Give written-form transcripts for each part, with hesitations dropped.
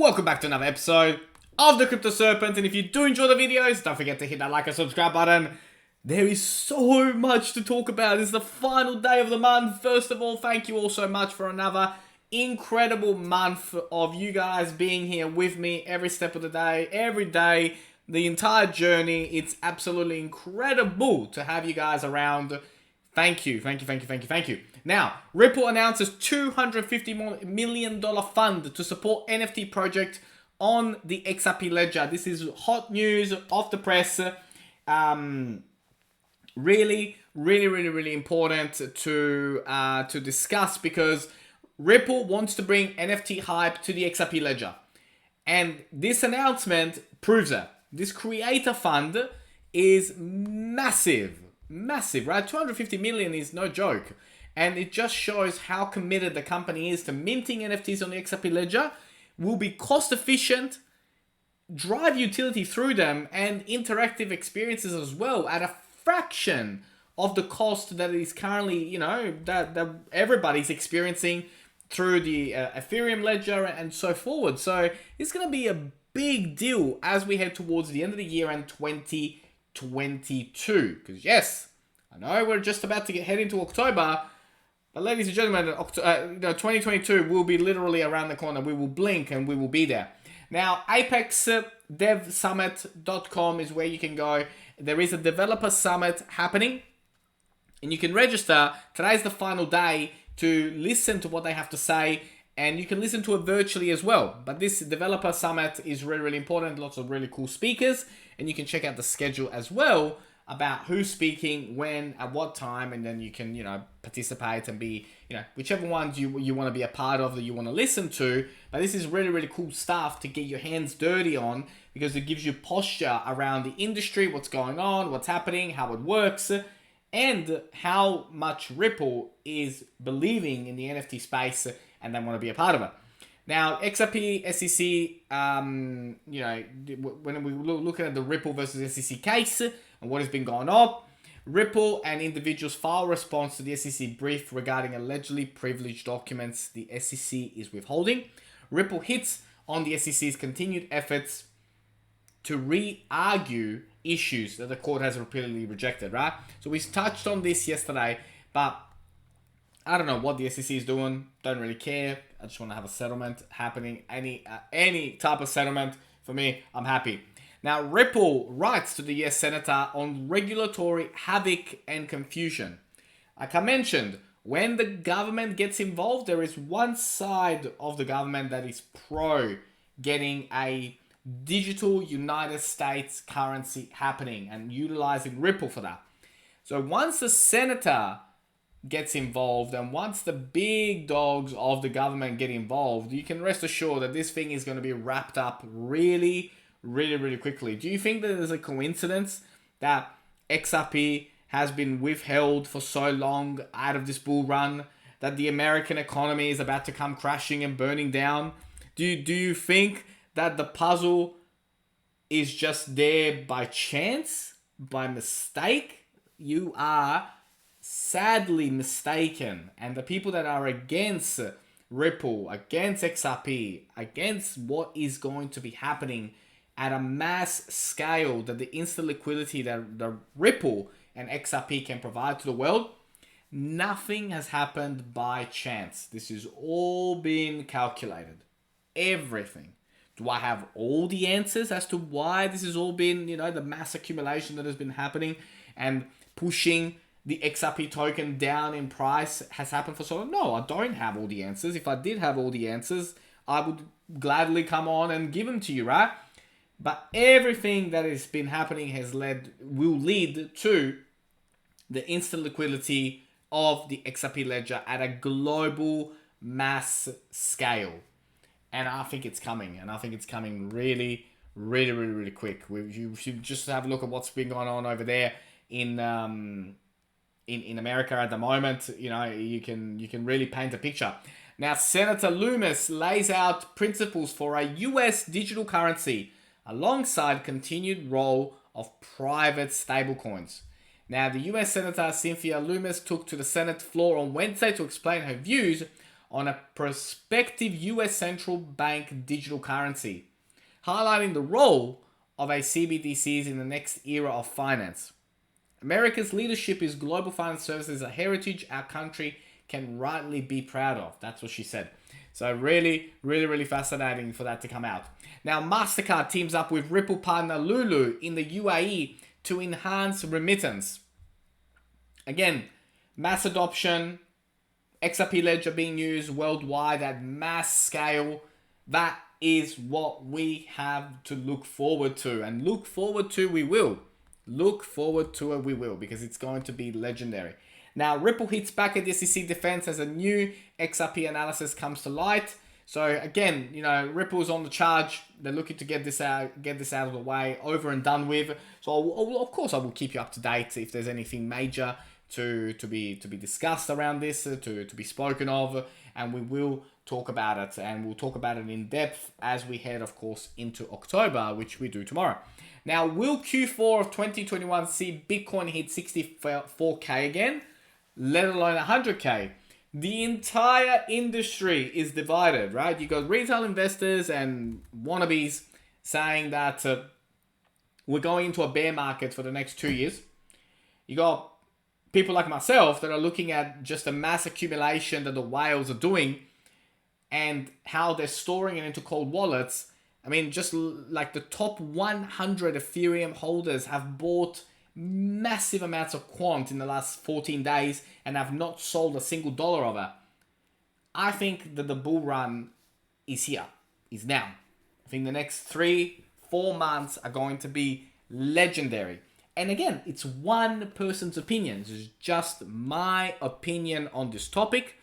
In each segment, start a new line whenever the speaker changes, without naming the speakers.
Welcome back to another episode of the Crypto Serpent, and if you do enjoy the videos, don't forget to hit that like and subscribe button. There is so much to talk about. It's the final day of the month. First of all, thank you all so much for another incredible month of you guys being here with me every step of the day, every day, the entire journey. It's absolutely incredible to have you guys around. Thank you. Now, Ripple announces $250 million fund to support NFT project on the XRP ledger. This is hot news off the press. Really important to discuss, because Ripple wants to bring NFT hype to the XRP ledger. And this announcement proves that. This Creator Fund is massive, right? 250 million is no joke. And it just shows how committed the company is to minting NFTs on the XRP ledger, will be cost efficient, drive utility through them, and interactive experiences as well at a fraction of the cost that is currently, that everybody's experiencing through the Ethereum ledger and so forward. So it's going to be a big deal as we head towards the end of the year and 2022. Because yes, I know we're just about to head into October, but ladies and gentlemen, 2022 will be literally around the corner. We will blink and we will be there. Now, apexdevsummit.com is where you can go. There is a developer summit happening, and you can register. Today's the final day to listen to what they have to say, and you can listen to it virtually as well. But this developer summit is really important. Lots of really cool speakers, and you can check out the schedule as well about who's speaking, when, at what time, and then you can, participate and be, whichever ones you want to be a part of, that you want to listen to. But this is really cool stuff to get your hands dirty on, because it gives you posture around the industry, what's going on, what's happening, how it works, and how much Ripple is believing in the NFT space and they want to be a part of it. Now, XRP SEC, when we look at the Ripple versus SEC case and what has been going on, Ripple and individuals file a response to the SEC brief regarding allegedly privileged documents the SEC is withholding. Ripple hits on the SEC's continued efforts to re-argue issues that the court has repeatedly rejected, right? So we touched on this yesterday, but I don't know what the SEC is doing. Don't really care. I just want to have a settlement happening. Any type of settlement, for me, I'm happy. Now, Ripple writes to the US Senator on regulatory havoc and confusion. Like I mentioned, when the government gets involved, there is one side of the government that is pro getting a digital United States currency happening and utilizing Ripple for that. So once the Senator gets involved, and once the big dogs of the government get involved, you can rest assured that this thing is going to be wrapped up really quickly. Do you think that there's a coincidence that XRP has been withheld for so long out of this bull run, that the American economy is about to come crashing and burning down? Do you think that the puzzle is just there by chance, by mistake? You are sadly mistaken. And the people that are against Ripple, against XRP, against what is going to be happening at a mass scale, that the instant liquidity that the Ripple and XRP can provide to the world, nothing has happened by chance. This has all been calculated. Everything. Do I have all the answers as to why this has all been, the mass accumulation that has been happening and pushing the XRP token down in price has happened for so long? No, I don't have all the answers. If I did have all the answers, I would gladly come on and give them to you, right? But everything that has been happening will lead to the instant liquidity of the XRP ledger at a global mass scale. And I think it's coming. And I think it's coming really quick. You should just have a look at what's been going on over there in America at the moment. You can really paint a picture. Now, Senator Loomis lays out principles for a US digital currency alongside continued role of private stablecoins. Now, the US Senator Cynthia Loomis took to the Senate floor on Wednesday to explain her views on a prospective US central bank digital currency, highlighting the role of a CBDCs in the next era of finance. America's leadership is global finance services, a heritage our country can rightly be proud of. That's what she said. So really, really, really fascinating for that to come out. Now, Mastercard teams up with Ripple partner Lulu in the UAE to enhance remittance. Again, mass adoption, XRP Ledger being used worldwide at mass scale. That is what we have to look forward to. And look forward to we will. Look forward to it we will, because it's going to be legendary. Now, Ripple hits back at the SEC defense as a new XRP analysis comes to light. So again, Ripple's on the charge. They're looking to get this out of the way, over and done with. So of course I will keep you up to date if there's anything major to be discussed around this, to be spoken of, and we will talk about it, and we'll talk about it in depth as we head, of course, into October, which we do tomorrow. Now, will Q4 of 2021 see Bitcoin hit 64K again, let alone 100K? The entire industry is divided, right? You got retail investors and wannabes saying that we're going into a bear market for the next 2 years. You got people like myself that are looking at just the mass accumulation that the whales are doing and how they're storing it into cold wallets. I mean, just like the top 100 Ethereum holders have bought massive amounts of quant in the last 14 days and have not sold a single dollar of it. I think that the bull run is here, is now. I think the next 3-4 months are going to be legendary. And again, it's one person's opinion. This is just my opinion on this topic,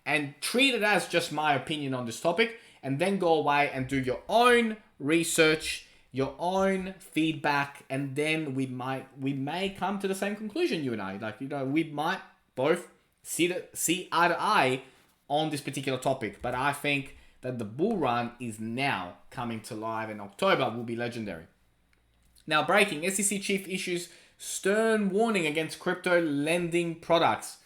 and treat it as just my opinion on this topic, and then go away and do your own research, your own feedback, and then we may come to the same conclusion, you and I. We might both see eye to eye on this particular topic, but I think that the bull run is now coming to live, and October will be legendary. Now, breaking, SEC chief issues stern warning against crypto lending products.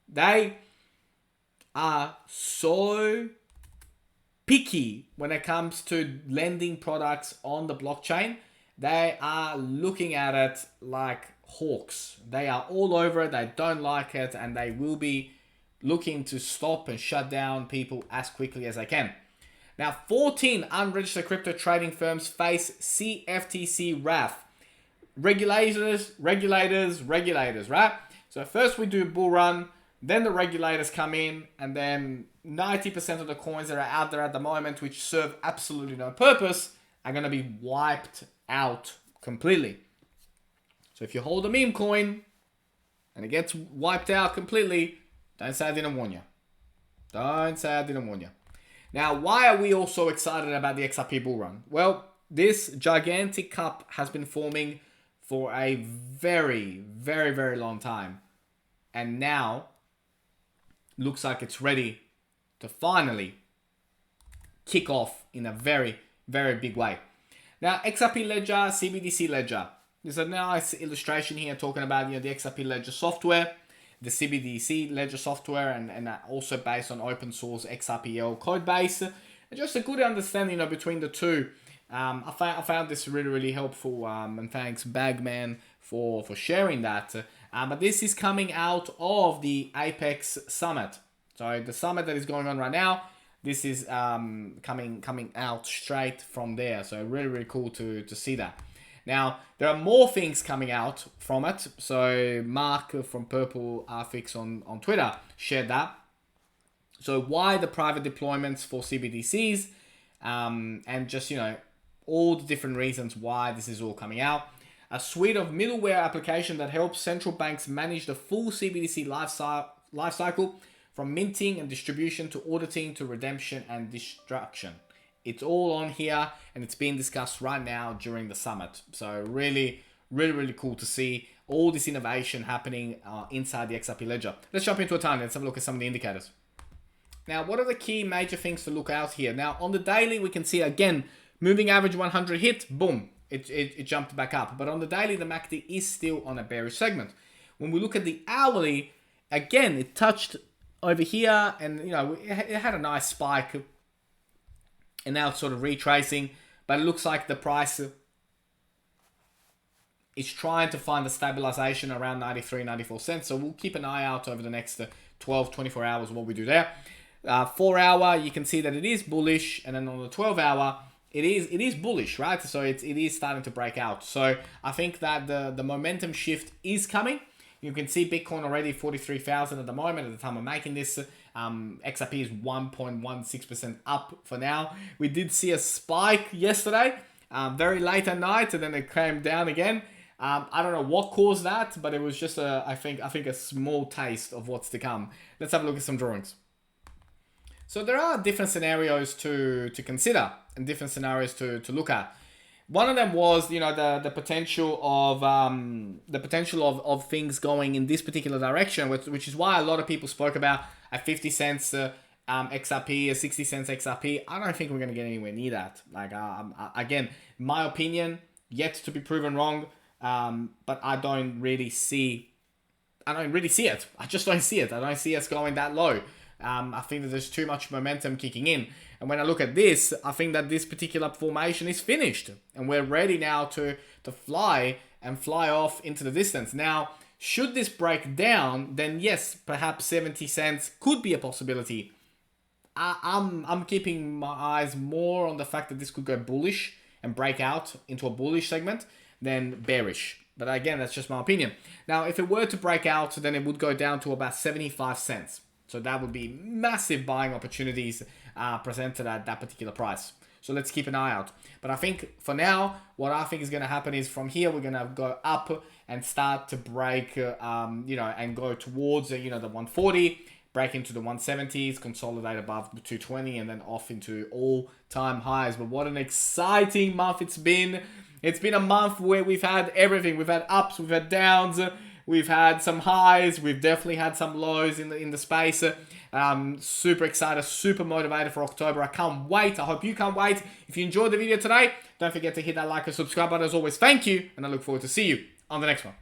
They are so picky when it comes to lending products on the blockchain. They are looking at it like hawks. They are all over it. They don't like it, and they will be looking to stop and shut down people as quickly as they can. Now, 14 unregistered crypto trading firms face CFTC wrath. Regulators, right? So first we do bull run, then the regulators come in, and then 90% of the coins that are out there at the moment, which serve absolutely no purpose, are going to be wiped out completely. So if you hold a meme coin and it gets wiped out completely, don't say I didn't warn you. Don't say I didn't warn you. Now, why are we all so excited about the XRP bull run? Well, this gigantic cup has been forming for a very, very, very long time. And now, looks like it's ready to finally kick off in a very, very big way. Now, XRP Ledger, CBDC Ledger. There's a nice illustration here talking about the XRP Ledger software, the CBDC Ledger software, and also based on open source XRPL code base. And just a good understanding between the two. I found this really, really helpful, and thanks Bagman for sharing that. But this is coming out of the Apex Summit. So the summit that is going on right now, this is coming out straight from there. So really, really cool to see that. Now, there are more things coming out from it. So Mark from Purple Arfix on Twitter shared that. So why the private deployments for CBDCs, and just, all the different reasons why this is all coming out. A suite of middleware application that helps central banks manage the full CBDC life cycle, from minting and distribution to auditing to redemption and destruction. It's all on here, and it's being discussed right now during the summit. So really, really, really cool to see all this innovation happening inside the XRP Ledger. Let's jump into a time. Let's have a look at some of the indicators. Now, what are the key major things to look out here? Now, on the daily, we can see, again, moving average 100 hit, boom, it jumped back up. But on the daily, the MACD is still on a bearish segment. When we look at the hourly, again, it touched over here, and it had a nice spike, and now it's sort of retracing, but it looks like the price is trying to find the stabilization around 93, 94 cents. So we'll keep an eye out over the next 12, 24 hours what we do there. 4 hour, you can see that it is bullish, and then on the 12 hour, it is bullish, right? So it is starting to break out. So I think that the momentum shift is coming. You can see Bitcoin already 43,000 at the moment at the time of making this. XRP is 1.16% up for now. We did see a spike yesterday, very late at night, and then it came down again. I don't know what caused that, but it was just I think a small taste of what's to come. Let's have a look at some drawings. So there are different scenarios to consider and different scenarios to look at. One of them was, the potential of things going in this particular direction, which is why a lot of people spoke about a 50 cents XRP, a 60 cents XRP. I don't think we're going to get anywhere near that. Like, again, my opinion, yet to be proven wrong, but I don't really see it. I just don't see it. I don't see us going that low. I think that there's too much momentum kicking in. And when I look at this, I think that this particular formation is finished. And we're ready now to fly off into the distance. Now, should this break down, then yes, perhaps 70 cents could be a possibility. I'm keeping my eyes more on the fact that this could go bullish and break out into a bullish segment than bearish. But again, that's just my opinion. Now, if it were to break out, then it would go down to about 75 cents. So that would be massive buying opportunities presented at that particular price. So let's keep an eye out. But I think for now, what I think is going to happen is from here, we're going to go up and start to break, and go towards, the 140, break into the 170s, consolidate above the 220, and then off into all-time highs. But what an exciting month it's been. It's been a month where we've had everything. We've had ups, we've had downs, we've had some highs, we've definitely had some lows in the space. Super excited, super motivated for October. I can't wait. I hope you can't wait. If you enjoyed the video today, don't forget to hit that like and subscribe button. As always, thank you, and I look forward to see you on the next one.